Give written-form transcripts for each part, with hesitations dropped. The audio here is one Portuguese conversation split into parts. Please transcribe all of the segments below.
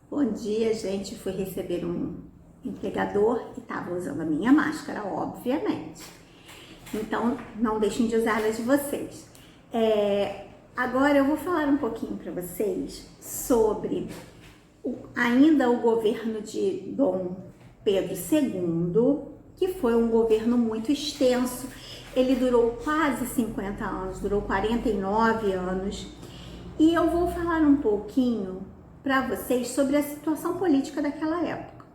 Bom dia, gente. Fui receber um entregador e estava usando a minha máscara, obviamente. Então, não deixem de usá-la de vocês. Agora eu vou falar um pouquinho para vocês sobre ainda o governo de Dom Pedro II, que foi um governo muito extenso. Ele durou quase 50 anos, durou 49 anos. E eu vou falar um pouquinho para vocês sobre a situação política daquela época.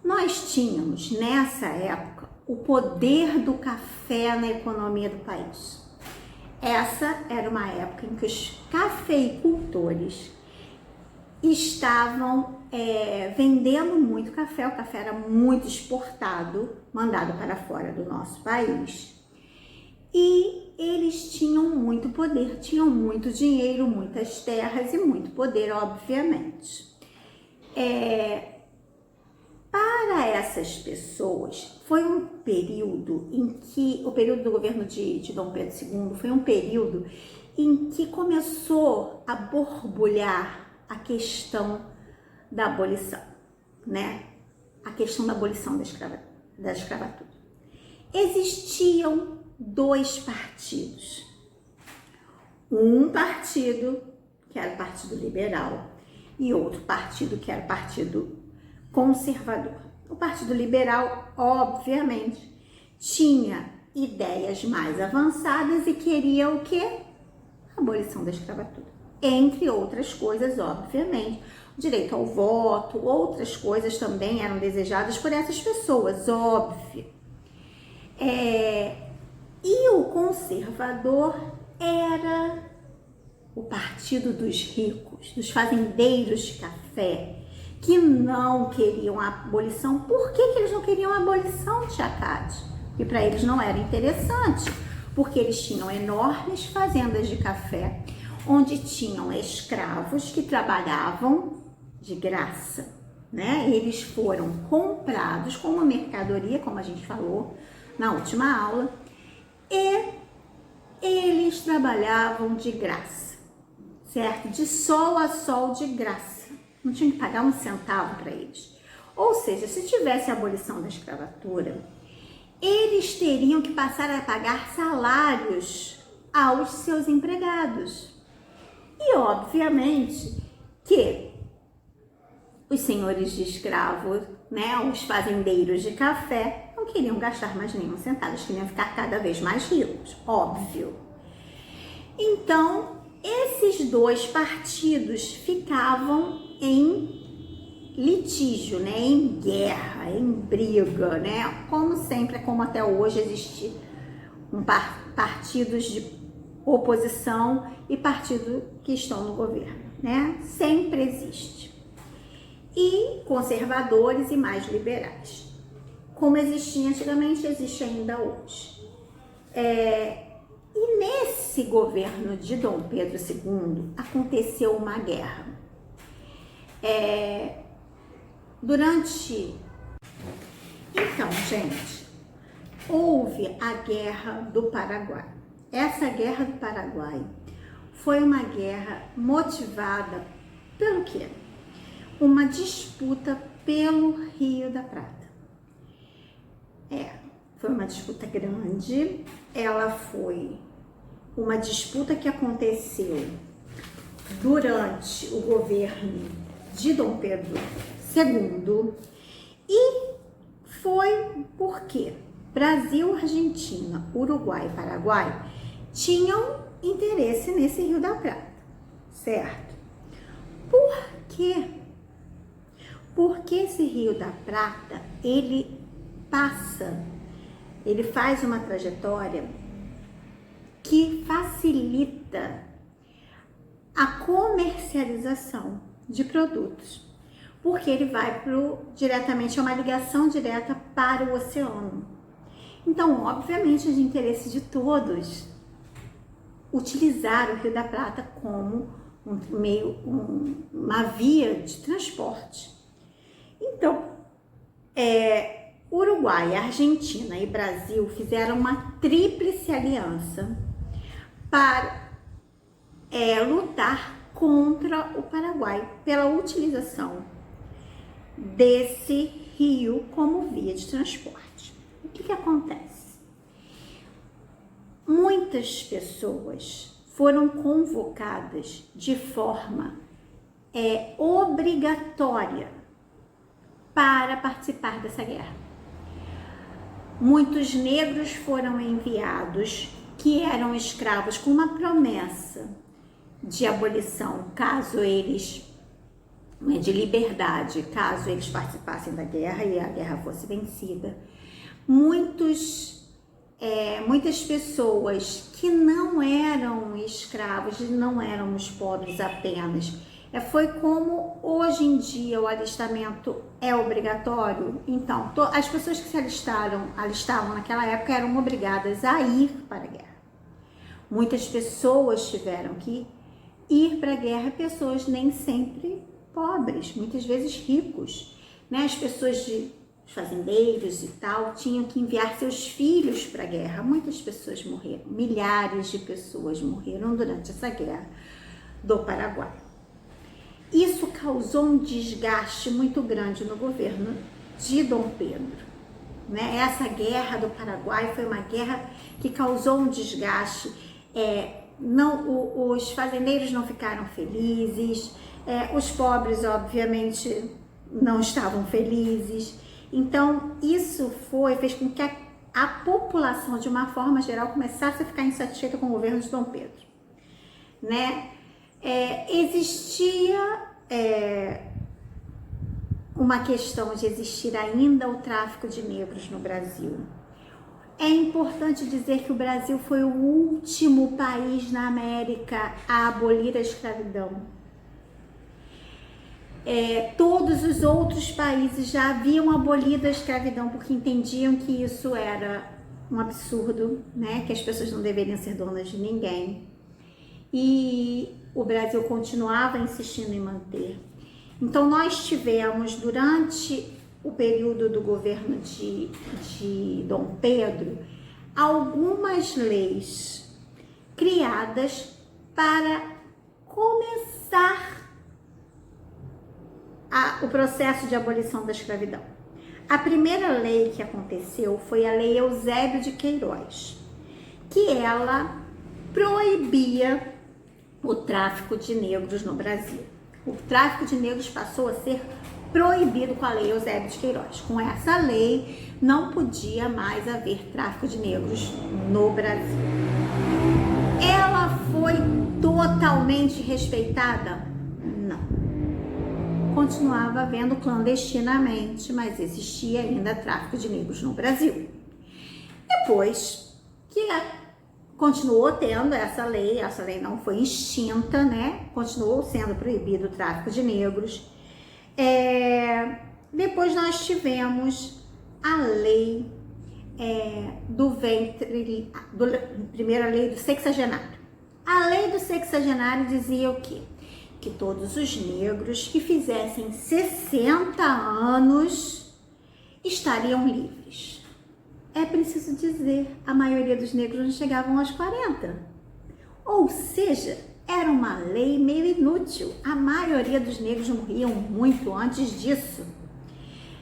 Nós tínhamos, nessa época, o poder do café na economia do país. Essa era uma época em que os cafeicultores estavam vendendo muito café. O café era muito exportado, mandado para fora do nosso país. E eles tinham muito poder, tinham muito dinheiro, muitas terras e muito poder, obviamente. Para essas pessoas, foi um período em que, o período do governo de Dom Pedro II, foi um período em que começou a borbulhar a questão da abolição, né? A questão da abolição da escravatura. Existiam dois partidos. Um partido, que era o Partido Liberal, e outro partido, que era o Partido Conservador. O Partido Liberal, obviamente, tinha ideias mais avançadas e queria o quê? A abolição da escravatura. Entre outras coisas, obviamente, o direito ao voto, outras coisas também eram desejadas por essas pessoas, óbvio. E o conservador era o partido dos ricos, dos fazendeiros de café, que não queriam a abolição. Por que eles não queriam a abolição, tia Cátia? Porque para eles não era interessante, porque eles tinham enormes fazendas de café, onde tinham escravos que trabalhavam de graça, né? Eles foram comprados como mercadoria, como a gente falou na última aula, e eles trabalhavam de graça, certo? De sol a sol de graça. Não tinha que pagar um centavo para eles. Ou seja, se tivesse a abolição da escravatura, eles teriam que passar a pagar salários aos seus empregados. E, obviamente, que os senhores de escravos, né, os fazendeiros de café, não queriam gastar mais nenhum centavo, eles queriam ficar cada vez mais ricos, óbvio. Então, esses dois partidos ficavam em litígio, né, em guerra, em briga, né, como sempre, como até hoje existe partidos de oposição e partidos que estão no governo, né, sempre existe. E conservadores e mais liberais. Como existia antigamente, existe ainda hoje. E nesse governo de Dom Pedro II, aconteceu uma guerra. Então, gente, houve a Guerra do Paraguai. Essa Guerra do Paraguai foi uma guerra motivada pelo quê? Uma disputa pelo Rio da Prata. Foi uma disputa grande. Ela foi uma disputa que aconteceu durante o governo de Dom Pedro II e foi porque Brasil, Argentina, Uruguai e Paraguai tinham interesse nesse Rio da Prata, certo? Por quê? Porque esse Rio da Prata, ele faz uma trajetória que facilita a comercialização de produtos, porque ele vai diretamente, é uma ligação direta para o oceano. Então, obviamente, é de interesse de todos utilizar o Rio da Prata como uma via de transporte. Então, Uruguai, Argentina e Brasil fizeram uma tríplice aliança para lutar contra o Paraguai pela utilização desse rio como via de transporte. O que acontece? Muitas pessoas foram convocadas de forma obrigatória para participar dessa guerra. Muitos negros foram enviados que eram escravos com uma promessa de abolição, caso eles, de liberdade, caso eles participassem da guerra e a guerra fosse vencida. Muitas pessoas que não eram escravos, não eram os pobres apenas. Foi como hoje em dia o alistamento é obrigatório. Então, as pessoas que se alistavam naquela época eram obrigadas a ir para a guerra. Muitas pessoas tiveram que ir para a guerra, pessoas nem sempre pobres, muitas vezes ricos, né? As pessoas os fazendeiros e tal tinham que enviar seus filhos para a guerra. Muitas pessoas morreram, milhares de pessoas morreram durante essa guerra do Paraguai. Isso causou um desgaste muito grande no governo de Dom Pedro, né? Essa guerra do Paraguai foi uma guerra que causou um desgaste. Os fazendeiros não ficaram felizes, os pobres, obviamente, não estavam felizes. Então, isso fez com que a população, de uma forma geral, começasse a ficar insatisfeita com o governo de Dom Pedro, né? Existia uma questão de existir ainda o tráfico de negros no Brasil. É importante dizer que o Brasil foi o último país na América a abolir a escravidão. Todos os outros países já haviam abolido a escravidão porque entendiam que isso era um absurdo, né? Que as pessoas não deveriam ser donas de ninguém. E o Brasil continuava insistindo em manter. Então, nós tivemos, durante o período do governo de Dom Pedro, algumas leis criadas para começar o processo de abolição da escravidão. A primeira lei que aconteceu foi a Lei Eusébio de Queiroz, que ela proibia o tráfico de negros no Brasil. O tráfico de negros passou a ser proibido com a Lei Eusébio de Queiroz. Com essa lei, não podia mais haver tráfico de negros no Brasil. Ela foi totalmente respeitada? Não. Continuava havendo clandestinamente, mas existia ainda tráfico de negros no Brasil. Depois que continuou tendo essa lei não foi extinta, né? Continuou sendo proibido o tráfico de negros. Depois nós tivemos a lei primeira lei do sexagenário. A lei do sexagenário dizia o quê? Que todos os negros que fizessem 60 anos estariam livres. É preciso dizer, a maioria dos negros não chegavam aos 40. Ou seja, era uma lei meio inútil. A maioria dos negros morriam muito antes disso.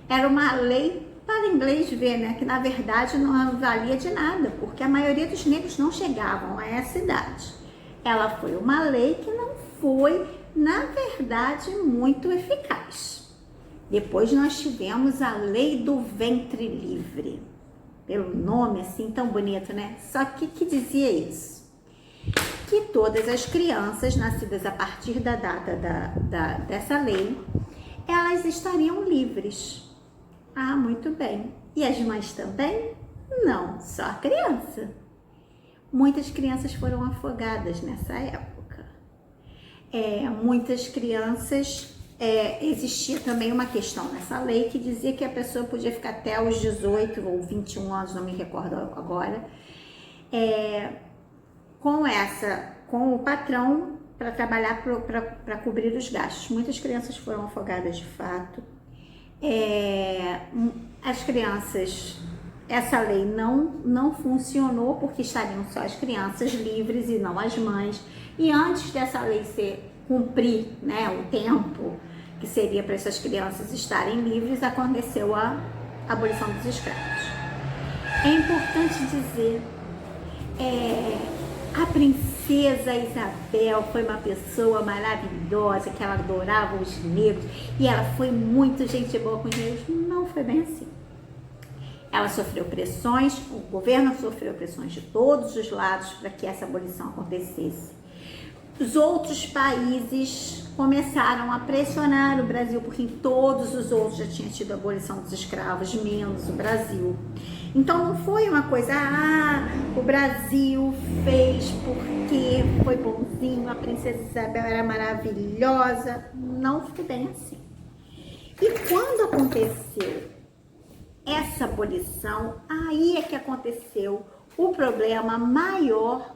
Era uma lei para inglês ver, né? Que na verdade não valia de nada, porque a maioria dos negros não chegavam a essa idade. Ela foi uma lei que não foi, na verdade, muito eficaz. Depois nós tivemos a Lei do Ventre Livre. Pelo nome assim tão bonito, né? Só que dizia isso? Que todas as crianças nascidas a partir da data dessa lei, elas estariam livres. Ah, muito bem. E as mães também? Não, só a criança. Muitas crianças foram afogadas nessa época. Muitas crianças... existia também uma questão nessa lei que dizia que a pessoa podia ficar até os 18 ou 21 anos, não me recordo agora, com o patrão para trabalhar para cobrir os gastos. Muitas crianças foram afogadas de fato. As crianças, essa lei não funcionou porque estariam só as crianças livres e não as mães. E antes dessa lei cumprir, né, o tempo que seria para essas crianças estarem livres, aconteceu a abolição dos escravos. É importante dizer, a princesa Isabel foi uma pessoa maravilhosa, que ela adorava os negros, e ela foi muito gente boa com os negros. Não foi bem assim. Ela sofreu pressões, o governo sofreu pressões de todos os lados para que essa abolição acontecesse. Os outros países começaram a pressionar o Brasil, porque em todos os outros já tinha tido a abolição dos escravos, menos o Brasil. Então não foi uma coisa, o Brasil fez porque foi bonzinho, a princesa Isabel era maravilhosa. Não foi bem assim. E quando aconteceu essa abolição, aí é que aconteceu o problema maior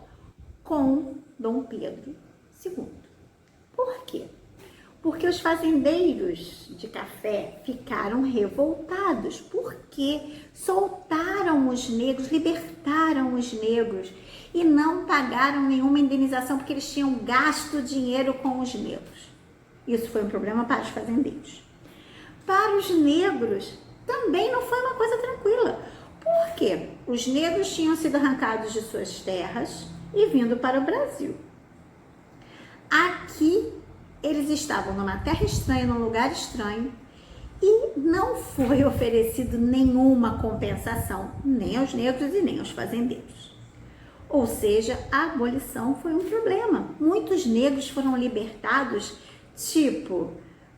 com Dom Pedro II. Por quê? Porque os fazendeiros de café ficaram revoltados, porque soltaram os negros, libertaram os negros e não pagaram nenhuma indenização porque eles tinham gasto dinheiro com os negros. Isso foi um problema para os fazendeiros. Para os negros, também não foi uma coisa tranquila. Por quê? Os negros tinham sido arrancados de suas terras e vindo para o Brasil. Aqui, eles estavam numa terra estranha, num lugar estranho, e não foi oferecido nenhuma compensação, nem aos negros e nem aos fazendeiros. Ou seja, a abolição foi um problema. Muitos negros foram libertados, tipo,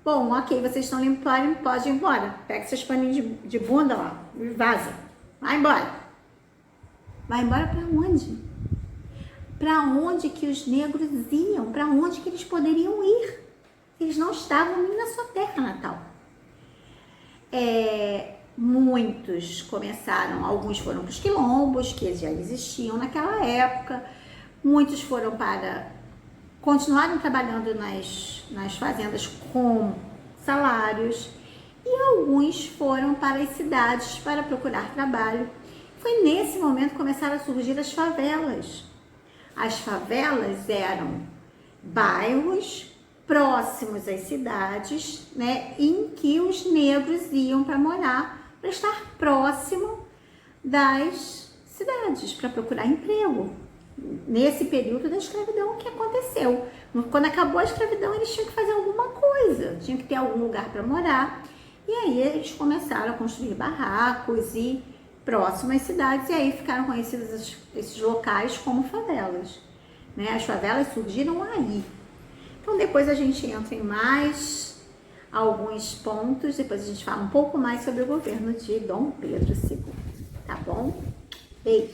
bom, ok, vocês estão limpando, pode ir embora. Pega seus paninhos de bunda lá e vaza. Vai embora. Vai embora para onde? Para onde que os negros iam? Para onde que eles poderiam ir? Eles não estavam nem na sua terra natal. Muitos começaram, alguns foram para os quilombos, que já existiam naquela época. Muitos foram para... continuaram trabalhando nas fazendas com salários. E alguns foram para as cidades para procurar trabalho. Foi nesse momento que começaram a surgir as favelas. As favelas eram bairros próximos às cidades, né, em que os negros iam para morar, para estar próximo das cidades, para procurar emprego. Nesse período da escravidão, o que aconteceu? Quando acabou a escravidão, eles tinham que fazer alguma coisa, tinham que ter algum lugar para morar, e aí eles começaram a construir barracos e próximo às cidades, e aí ficaram conhecidos esses locais como favelas, né? As favelas surgiram aí. Então depois a gente entra em mais alguns pontos, depois a gente fala um pouco mais sobre o governo de Dom Pedro II, tá bom? Beijo!